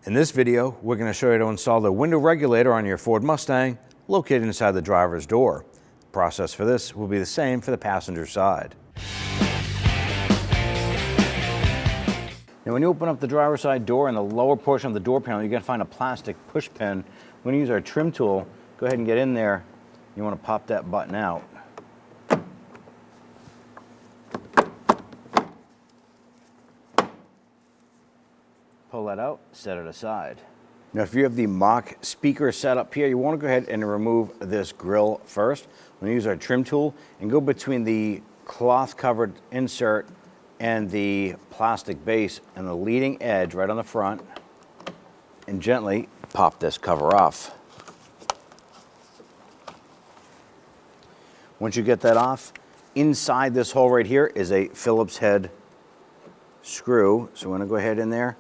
In this video, we're going to show you how to install the window regulator on your Ford Mustang located inside the driver's door. The process for this will be the same for the passenger side. Now when you open up the driver's side door, in the lower portion of the door panel, you're going to find a plastic push pin. We're going to use our trim tool. Go ahead and get in there. You want to pop that button out. Pull that out, set it aside. Now if you have the mock speaker set up here, you want to go ahead and remove this grill first. We're going to use our trim tool and go between the cloth covered insert and the plastic base and the leading edge right on the front, and gently pop this cover off. Once you get that off, inside this hole right here is a Phillips head screw. So we're going to go ahead in there.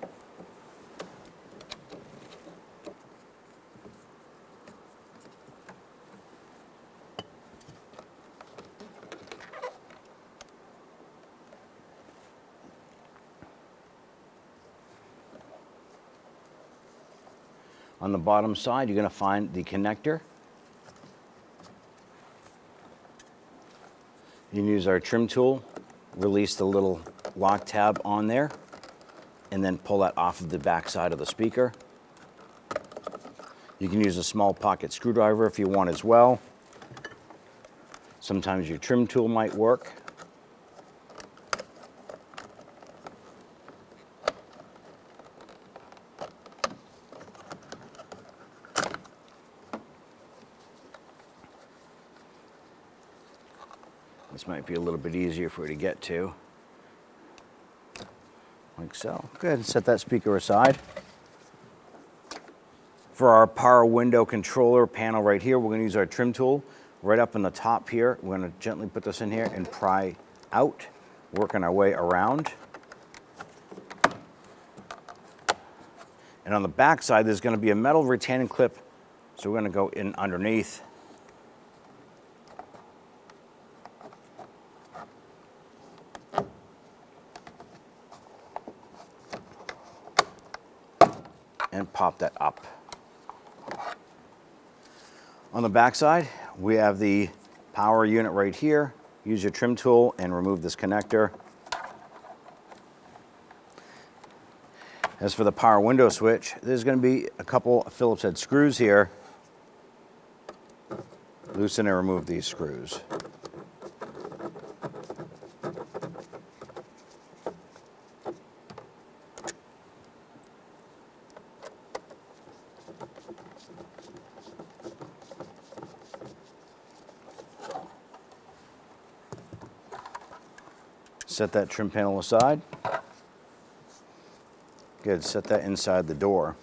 On the bottom side, you're going to find the connector. You can use our trim tool, release the little lock tab on there, and then pull that off of the back side of the speaker. You can use a small pocket screwdriver if you want as well. Sometimes your trim tool might work. This might be a little bit easier for you to get to, like so. Go ahead and set that speaker aside. For our power window controller panel right here, we're going to use our trim tool right up in the top here. We're going to gently put this in here and pry out, working our way around. And on the back side, there's going to be a metal retaining clip, so we're going to go in underneath. And pop that up. On the back side, we have the power unit right here. Use your trim tool and remove this connector. As for the power window switch, there's going to be a couple of Phillips head screws here. Loosen and remove these screws. Set that trim panel aside. Good, set that inside the door.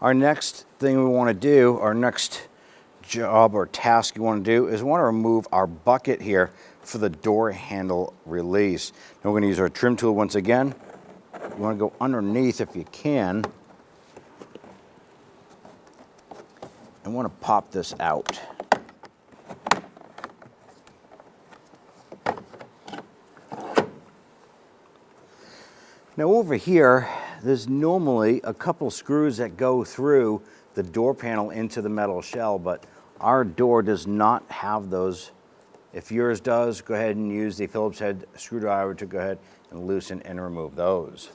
Our next thing we want to do, our next job or task you want to do is we want to remove our bucket here for the door handle release. Now we're going to use our trim tool once again. You want to go underneath if you can. And want to pop this out. Now over here, there's normally a couple screws that go through the door panel into the metal shell, but our door does not have those. If yours does, go ahead and use the Phillips head screwdriver to go ahead and loosen and remove those.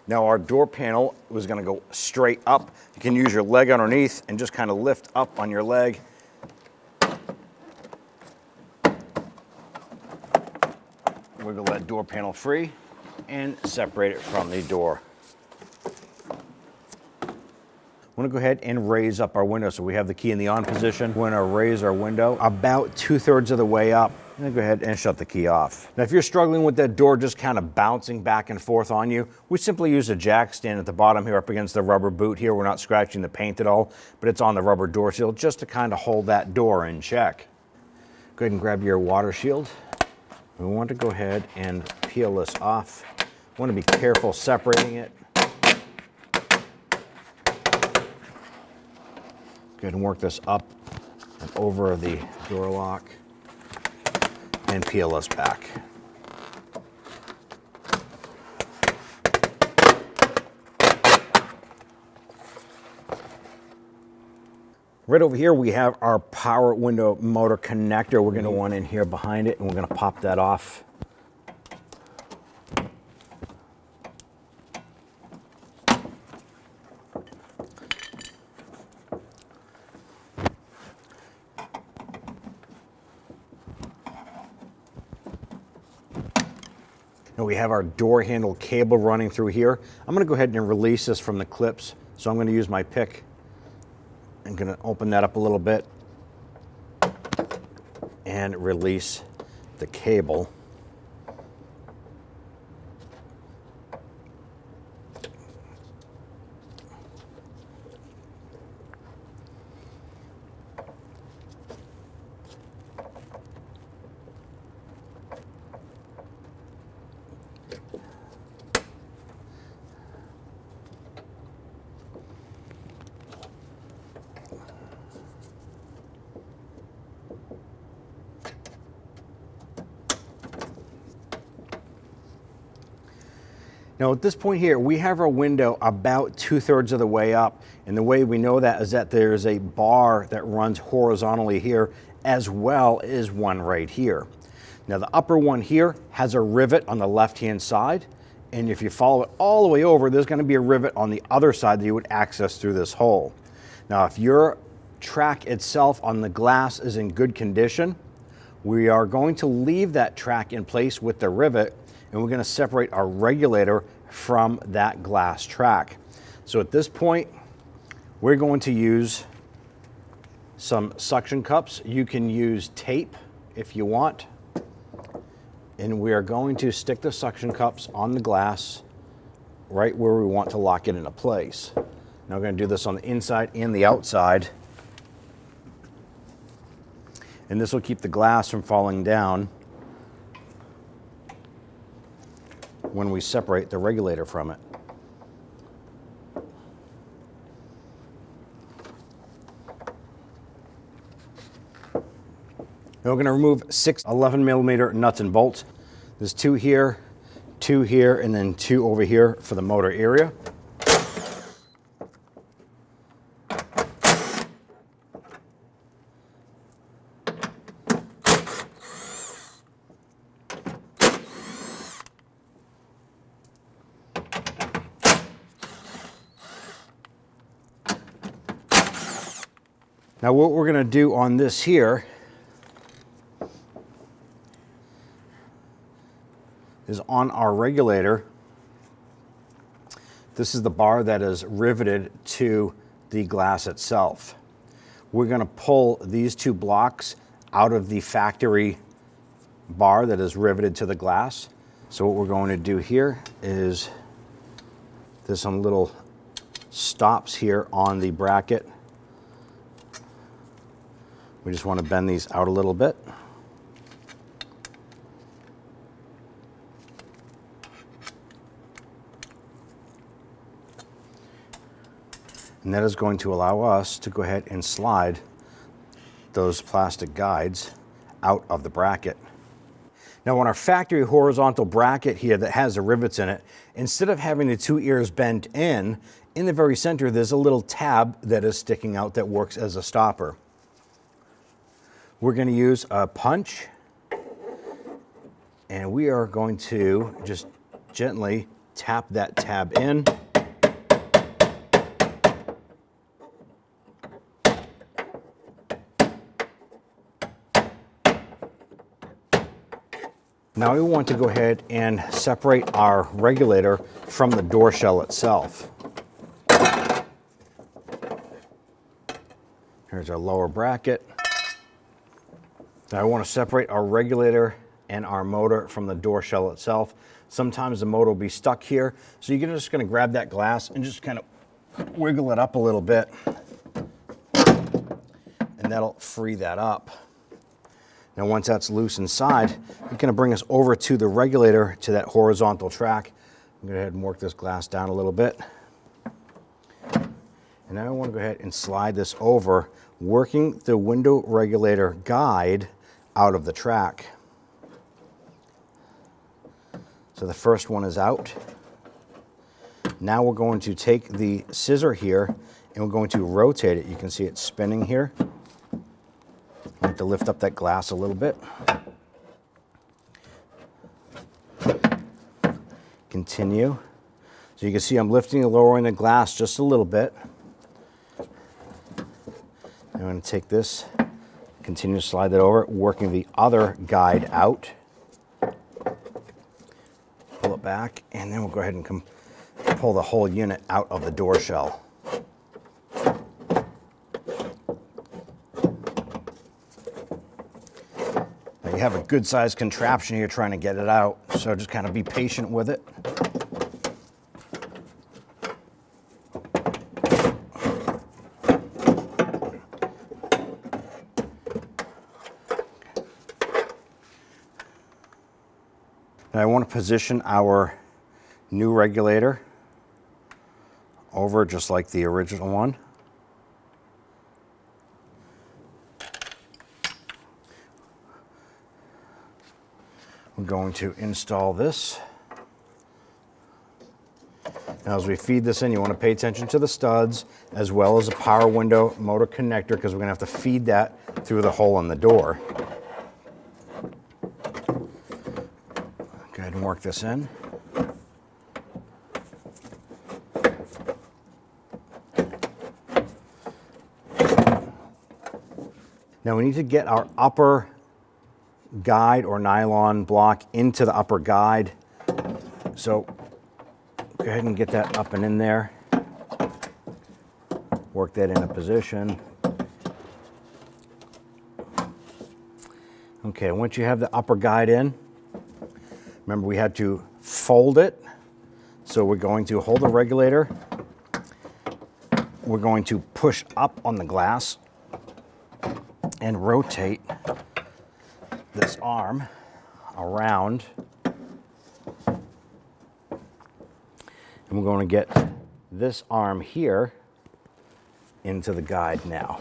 Now our door panel was going to go straight up. You can use your leg underneath and just kind of lift up on your leg. Wiggle that door panel free and separate it from the door. I want to go ahead and raise up our window. So we have the key in the on position. We're going to raise our window about 2/3 of the way up. And then go ahead and shut the key off. Now if you're struggling with that door just kind of bouncing back and forth on you, we simply use a jack stand at the bottom here up against the rubber boot here. We're not scratching the paint at all, but it's on the rubber door seal just to kind of hold that door in check. Go ahead and grab your water shield. We want to go ahead and peel this off. We want to be careful separating it. Go ahead and work this up and over the door lock and peel this back. Right over here, we have our power window motor connector. We're gonna one in here behind it, and we're gonna pop that off. And we have our door handle cable running through here. I'm gonna go ahead and release this from the clips. So I'm gonna use my pick. I'm gonna open that up a little bit and release the cable. Now at this point here, we have our window about 2/3 of the way up. And the way we know that is that there's a bar that runs horizontally here, as well as one right here. Now the upper one here has a rivet on the left-hand side. And if you follow it all the way over, there's gonna be a rivet on the other side that you would access through this hole. Now if your track itself on the glass is in good condition, we are going to leave that track in place with the rivet, and we're going to separate our regulator from that glass track. So at this point, we're going to use some suction cups. You can use tape if you want. And we are going to stick the suction cups on the glass right where we want to lock it into place. Now we're going to do this on the inside and the outside. And this will keep the glass from falling down when we separate the regulator from it. Now we're going to remove 6 11mm nuts and bolts. There's 2 here, and then 2 over here for the motor area. Now what we're going to do on this here is on our regulator, this is the bar that is riveted to the glass itself. We're going to pull these 2 blocks out of the factory bar that is riveted to the glass. So what we're going to do here is there's some little stops here on the bracket. We just want to bend these out a little bit. And that is going to allow us to go ahead and slide those plastic guides out of the bracket. Now on our factory horizontal bracket here that has the rivets in it, instead of having the 2 ears bent in the very center, there's a little tab that is sticking out that works as a stopper. We're going to use a punch, and we are going to just gently tap that tab in. Now we want to go ahead and separate our regulator from the door shell itself. Here's our lower bracket. Now I want to separate our regulator and our motor from the door shell itself. Sometimes the motor will be stuck here, so you're just going to grab that glass and just kind of wiggle it up a little bit, and that'll free that up. Now once that's loose inside, you're going to bring us over to the regulator to that horizontal track. I'm going to go ahead and work this glass down a little bit. And now I want to go ahead and slide this over, working the window regulator guide out of the track. So the first one is out. Now we're going to take the scissor here and we're going to rotate it. You can see it spinning here. I have to lift up that glass a little bit. Continue. So you can see I'm lifting and lowering the glass just a little bit. I'm going to take this, continue to slide that over, working the other guide out. Pull it back, and then we'll go ahead and pull the whole unit out of the door shell. Now you have a good sized contraption here trying to get it out, so just kind of be patient with it. Now I want to position our new regulator over just like the original one. We're going to install this. Now as we feed this in, you want to pay attention to the studs as well as the power window motor connector, because we're going to have to feed that through the hole in the door. Go ahead and work this in. Now we need to get our upper guide or nylon block into the upper guide. So go ahead and get that up and in there. Work that into position. Okay, once you have the upper guide in, remember we had to fold it. So we're going to hold the regulator. We're going to push up on the glass and rotate this arm around. And we're going to get this arm here into the guide now.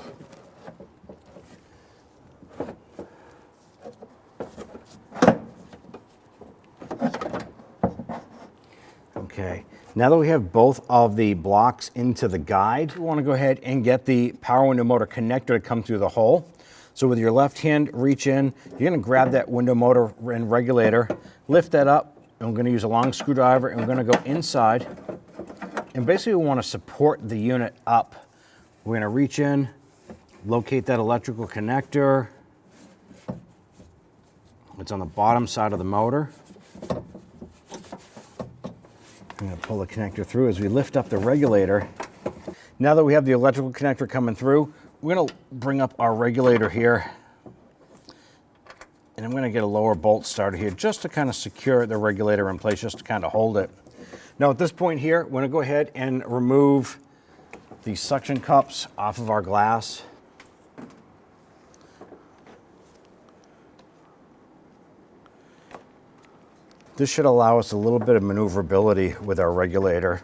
Okay, now that we have both of the blocks into the guide, we want to go ahead and get the power window motor connector to come through the hole. So with your left hand, reach in, you're going to grab that window motor and regulator, lift that up, and we're going to use a long screwdriver, and we're going to go inside. And basically we want to support the unit up. We're going to reach in, locate that electrical connector. It's on the bottom side of the motor. I'm going to pull the connector through as we lift up the regulator. Now that we have the electrical connector coming through, we're going to bring up our regulator here. And I'm going to get a lower bolt started here just to kind of secure the regulator in place, just to kind of hold it. Now at this point here, we're going to go ahead and remove the suction cups off of our glass. This should allow us a little bit of maneuverability with our regulator.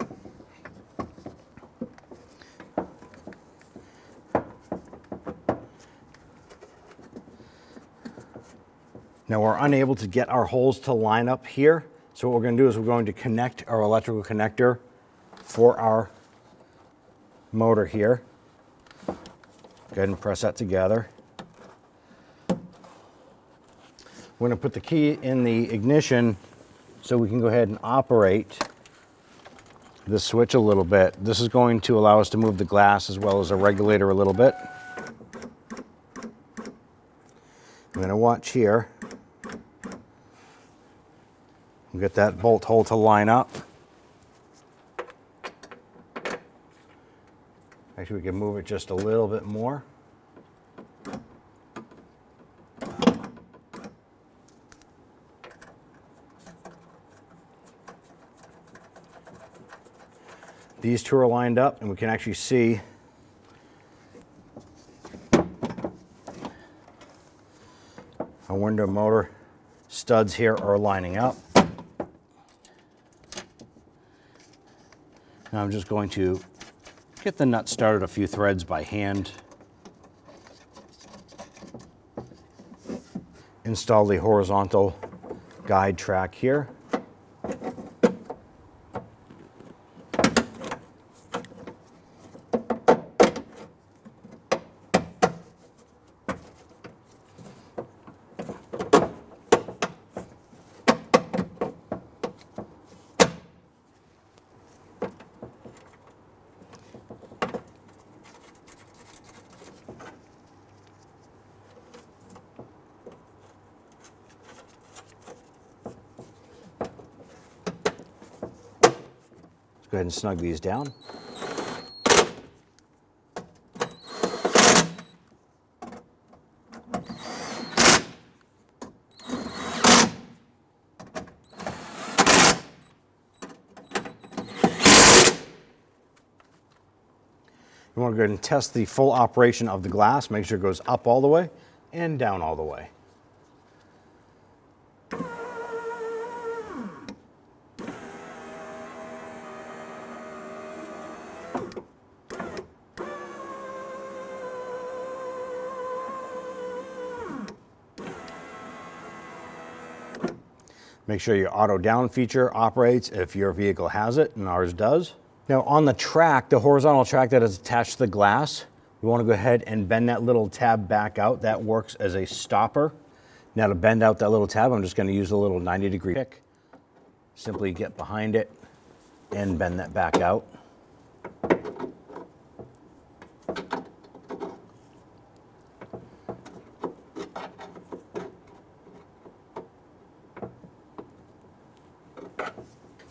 Now we're unable to get our holes to line up here. So what we're going to do is we're going to connect our electrical connector for our motor here. Go ahead and press that together. We're going to put the key in the ignition so we can go ahead and operate the switch a little bit. This is going to allow us to move the glass as well as the regulator a little bit. I'm going to watch here. We'll get that bolt hole to line up. Actually, we can move it just a little bit more. These two are lined up, and we can actually see our window motor studs here are lining up. Now I'm just going to get the nut started a few threads by hand. Install the horizontal guide track here. Go ahead and snug these down. You want to go ahead and test the full operation of the glass. Make sure it goes up all the way and down all the way. Make sure your auto down feature operates if your vehicle has it, and ours does. Now on the track, the horizontal track that is attached to the glass, we want to go ahead and bend that little tab back out. That works as a stopper. Now to bend out that little tab, I'm just going to use a little 90-degree pick. Simply get behind it and bend that back out.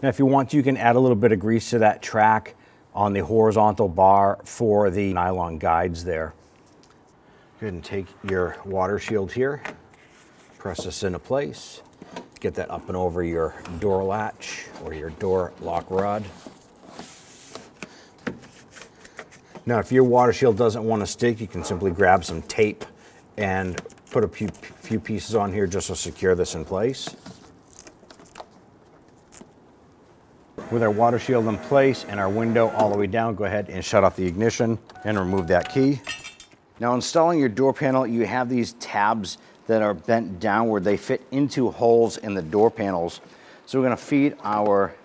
Now if you want to, you can add a little bit of grease to that track on the horizontal bar for the nylon guides there. Go ahead and take your water shield here, press this into place, get that up and over your door latch or your door lock rod. Now if your water shield doesn't want to stick, you can simply grab some tape and put a few pieces on here just to secure this in place. With our water shield in place and our window all the way down, go ahead and shut off the ignition and remove that key. Now installing your door panel, you have these tabs that are bent downward. They fit into holes in the door panels. So we're going to feed our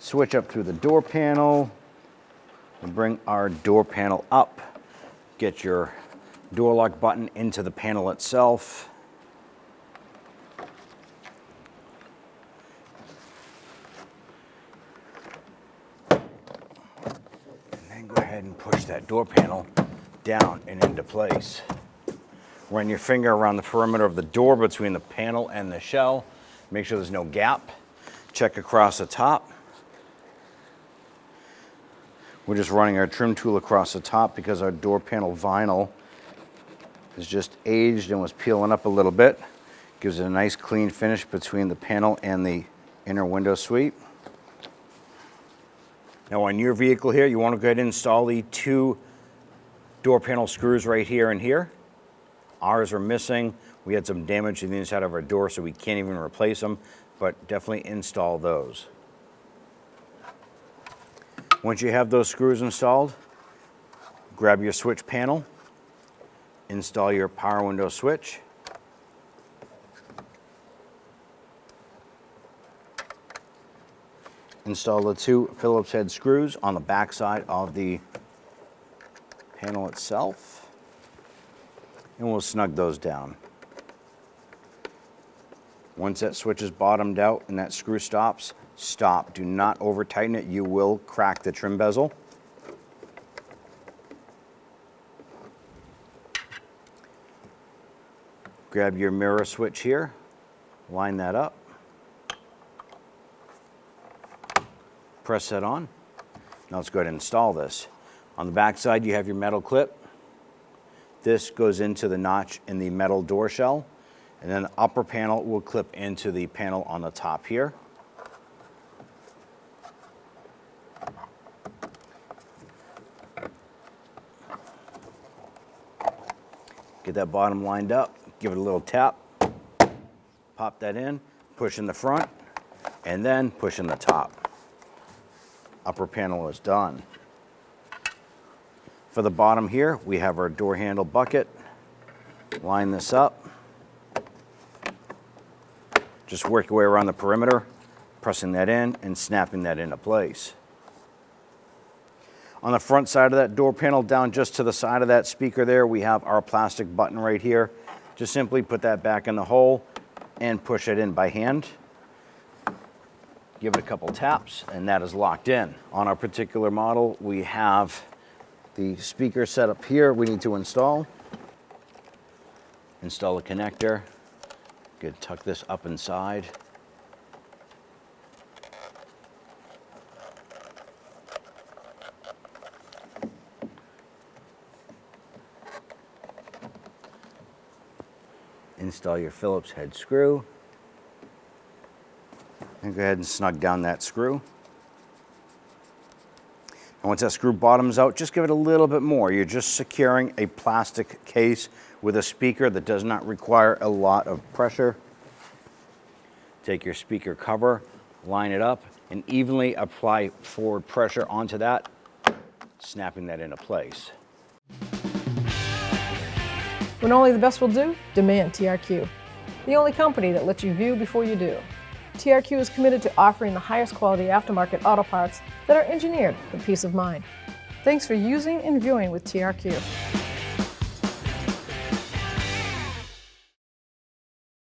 switch up through the door panel and bring our door panel up. Get your door lock button into the panel itself. Go ahead and push that door panel down and into place. Run your finger around the perimeter of the door between the panel and the shell. Make sure there's no gap. Check across the top. We're just running our trim tool across the top because our door panel vinyl is just aged and was peeling up a little bit. Gives it a nice clean finish between the panel and the inner window sweep. Now on your vehicle here, you want to go ahead and install the 2 door panel screws right here and here. Ours are missing. We had some damage to the inside of our door, so we can't even replace them, but definitely install those. Once you have those screws installed, grab your switch panel, install your power window switch. Install the 2 Phillips head screws on the back side of the panel itself, and we'll snug those down. Once that switch is bottomed out and that screw stops, stop. Do not over tighten it. You will crack the trim bezel. Grab your mirror switch here, line that up. Press that on. Now let's go ahead and install this. On the back side, you have your metal clip. This goes into the notch in the metal door shell, and then the upper panel will clip into the panel on the top here. Get that bottom lined up, give it a little tap, pop that in, push in the front, and then push in the top. Upper panel is done. For the bottom here, we have our door handle bucket. Line this up. Just work your way around the perimeter, pressing that in and snapping that into place. On the front side of that door panel, down just to the side of that speaker there, we have our plastic button right here. Just simply put that back in the hole and push it in by hand. Give it a couple taps, and that is locked in. On our particular model, we have the speaker set up here we need to install. Install the connector. Good, tuck this up inside. Install your Phillips head screw. And go ahead and snug down that screw. And once that screw bottoms out, just give it a little bit more. You're just securing a plastic case with a speaker that does not require a lot of pressure. Take your speaker cover, line it up, and evenly apply forward pressure onto that, snapping that into place. When only the best will do, demand TRQ. The only company that lets you view before you do. TRQ is committed to offering the highest quality aftermarket auto parts that are engineered for peace of mind. Thanks for using and viewing with TRQ.